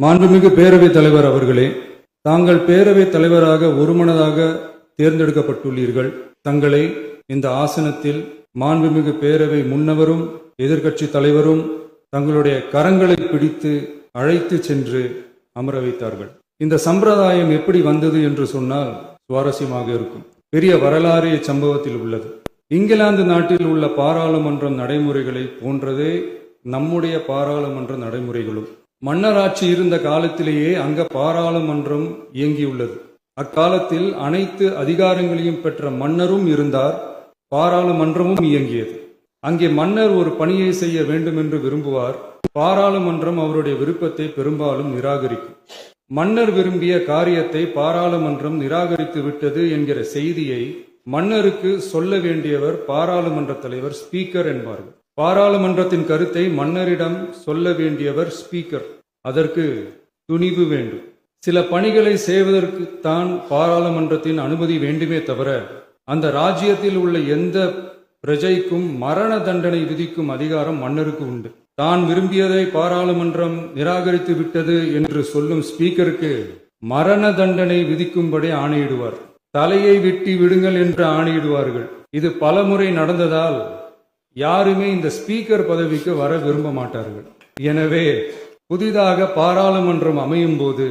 மாண்புமிகு பேரவைத் தலைவர் அவர்களே, தாங்கள் பேரவைத் தலைவராக ஒருமனதாக தேர்ந்தெடுக்கப்பட்டுள்ளீர்கள். தங்களை இந்த ஆசனத்தில் மாண்புமிகு பேரவை முன்னவரும் எதிர்க்கட்சி தலைவரும் தங்களுடைய கரங்களை பிடித்து அழைத்து சென்று அமர வைத்தார்கள். இந்த சம்பிரதாயம் எப்படி வந்தது என்று சொன்னால் சுவாரஸ்யமாக இருக்கும். பெரிய வரலாறு இச்சம்பவத்தில் உள்ளது. இங்கிலாந்து நாட்டில் உள்ள பாராளுமன்ற நடைமுறைகளை போன்றதே நம்முடைய பாராளுமன்ற நடைமுறைகளும். மன்னராட்சி இருந்த காலத்திலேயே அங்க பாராளுமன்றம் இயங்கியுள்ளது. அக்காலத்தில் அனைத்து அதிகாரங்களையும் பெற்ற மன்னரும் இருந்தார், பாராளுமன்றமும் இயங்கியது. அங்கே மன்னர் ஒரு பணியை செய்ய வேண்டும் என்று விரும்புவார், பாராளுமன்றம் அவருடைய விருப்பத்தை பெரும்பாலும் நிராகரிக்கும். மன்னர் விரும்பிய காரியத்தை பாராளுமன்றம் நிராகரித்து விட்டது என்கிற செய்தியை மன்னருக்கு சொல்ல வேண்டியவர் பாராளுமன்ற தலைவர், ஸ்பீக்கர் என்பார்கள். பாராளுமன்றத்தின் கருத்தை மன்னரிடம் சொல்ல வேண்டியவர் ஸ்பீக்கர். அதற்கு துணிவு வேண்டும். சில பணிகளை செய்வதற்கு தான் பாராளுமன்றத்தின் அனுமதி வேண்டுமே தவிர அந்த ராஜ்யத்தில் உள்ள எந்த பிரஜைக்கும் மரண தண்டனை விதிக்கும் அதிகாரம் மன்னருக்கு உண்டு. தான் விரும்பியதை பாராளுமன்றம் நிராகரித்து விட்டது என்று சொல்லும் ஸ்பீக்கருக்கு மரண தண்டனை விதிக்கும்படி ஆணையிடுவார். தலையை வெட்டி விடுங்கள் என்று ஆணையிடுவார்கள். இது பலமுறை நடந்ததால் யாருமே இந்த ஸ்பீக்கர் பதவிக்கு வர விரும்ப மாட்டார்கள். எனவே புதிதாக பாராளுமன்றம் அமையும் போது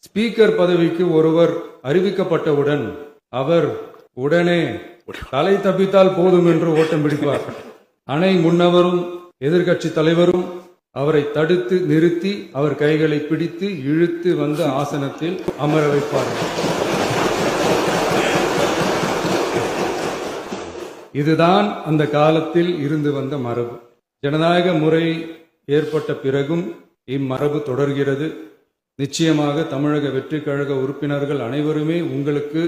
ஸ்பீக்கர் பதவிக்கு ஒருவர் அறிவிக்கப்பட்டவுடன் அவர் உடனே தலை தப்பித்தால் போதும் என்று ஓட்டம் பிடிப்பார். அணை முன்னவரும் எதிர்கட்சி தலைவரும் அவரை தடுத்து நிறுத்தி அவர் கைகளை பிடித்து இழுத்து வந்து ஆசனத்தில் அமர வைப்பார்கள். இதுதான் அந்த காலத்தில் இருந்து வந்த மரபு. ஜனநாயக முறை ஏற்பட்ட பிறகும் இம்மரபு தொடர்கிறது. நிச்சயமாக தமிழக வெற்றி கழக உறுப்பினர்கள் அனைவருமே உங்களுக்கு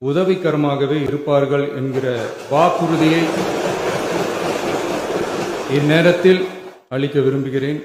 உதவிகரமாகவே இருப்பார்கள் என்கிற வாக்குறுதியை இந்நேரத்தில் அளிக்க விரும்புகிறேன்.